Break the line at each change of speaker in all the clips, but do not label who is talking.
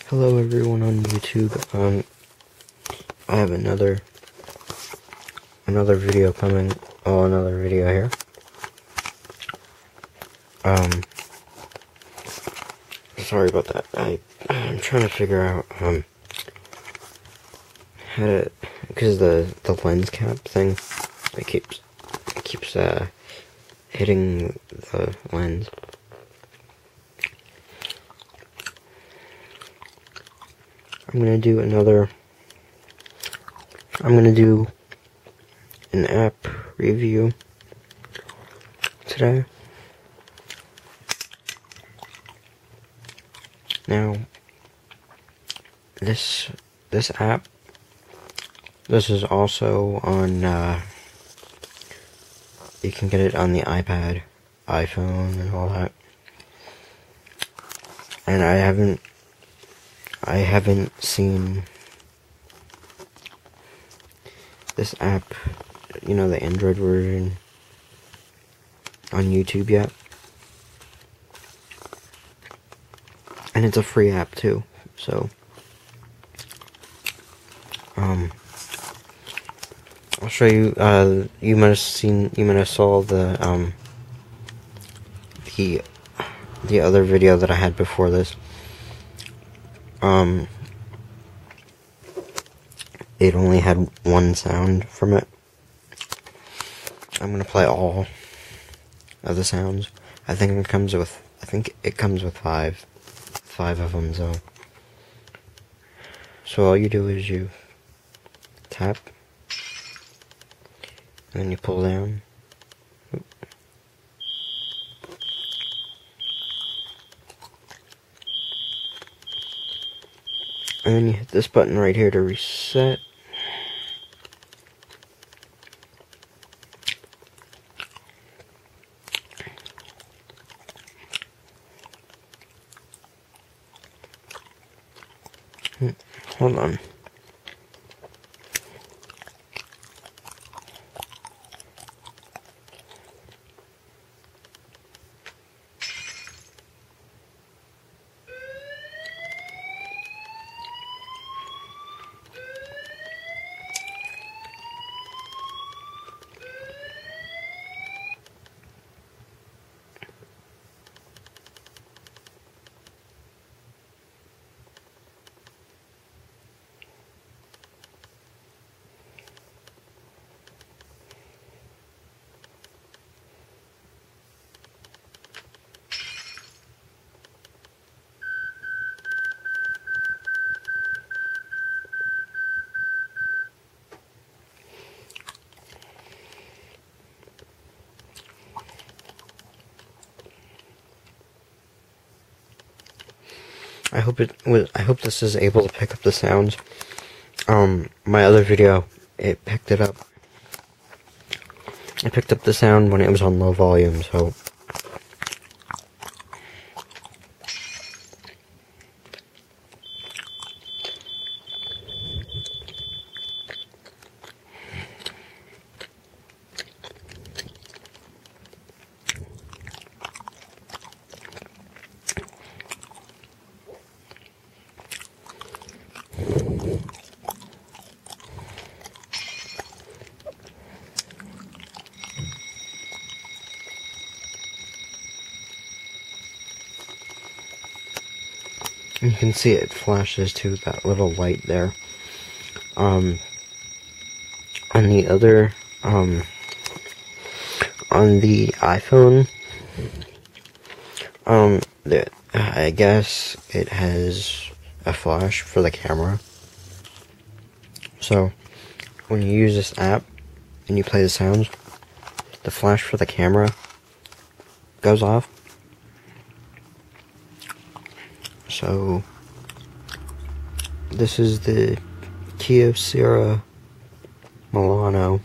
Hello everyone on YouTube. I have another video coming. Oh, another video here. Sorry about that. I'm trying to figure out how to, because the lens cap thing, it keeps hitting the lens. I'm gonna do an app review today. Now, this app, this is also on, you can get it on the iPad, iPhone, and all that. And I haven't seen this app, you know, the Android version, on YouTube yet. And it's a free app too, so I'll show you. You might have saw the other video that I had before this. It only had one sound from it. I'm gonna play all of the sounds. I think it comes with five of them, so all you do is you tap, and then you pull down. And then you hit this button right here to reset. Hold on. I hope this is able to pick up the sounds. My other video, it picked it up. It picked up the sound when it was on low volume, so. You can see it flashes to that little light there. On the other, on the iPhone, I guess it has a flash for the camera. So, when you use this app and you play the sounds, the flash for the camera goes off. So, this is the Kyocera Milano.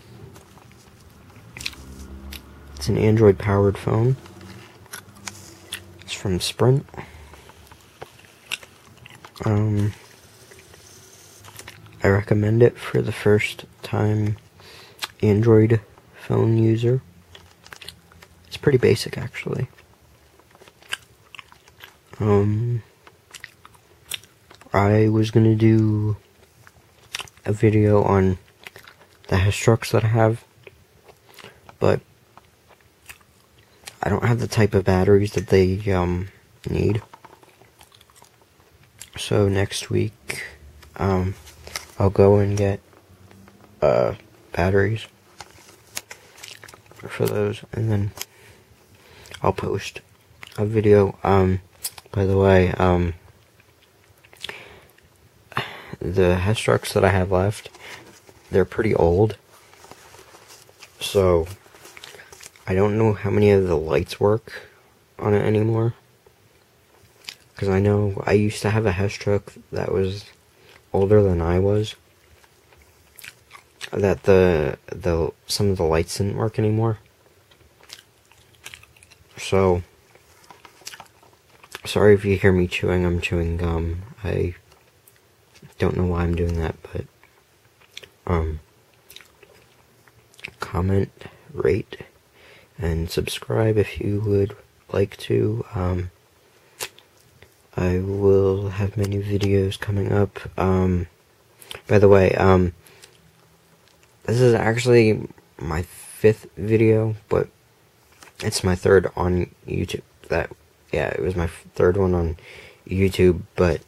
It's an Android-powered phone. It's from Sprint. I recommend it for the first time Android phone user. It's pretty basic, actually. I was gonna do a video on the Hess trucks that I have, but I don't have the type of batteries that they need. So next week, I'll go and get batteries for those, and then I'll post a video. By the way, the Hess trucks that I have left, they're pretty old, so I don't know how many of the lights work on it anymore. Because I know I used to have a Hess truck that was older than I was, that some of the lights didn't work anymore. So sorry if you hear me chewing. I'm chewing gum. I don't know why I'm doing that, but comment, rate, and subscribe if you would like to. I will have many videos coming up. By the way, this is actually my 5th video, but it's my 3rd on YouTube. It was my 3rd one on YouTube, but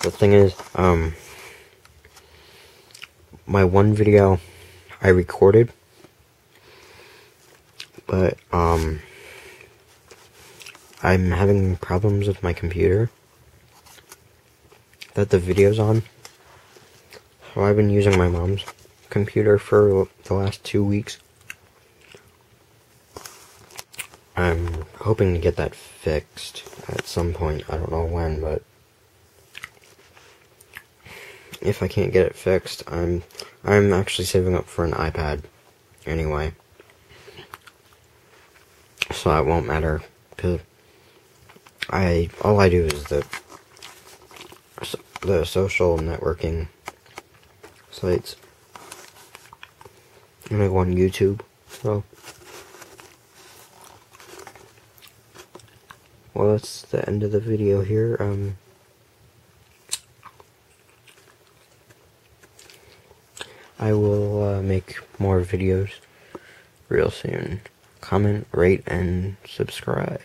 the thing is, my one video I recorded, but I'm having problems with my computer that the video's on. So I've been using my mom's computer for the last 2 weeks. I'm hoping to get that fixed at some point. I don't know when, but if I can't get it fixed, I'm actually saving up for an iPad anyway. So that won't matter, because all I do is the social networking sites, and I go on YouTube. So, well, that's the end of the video here. I will make more videos real soon. Comment, rate, and subscribe.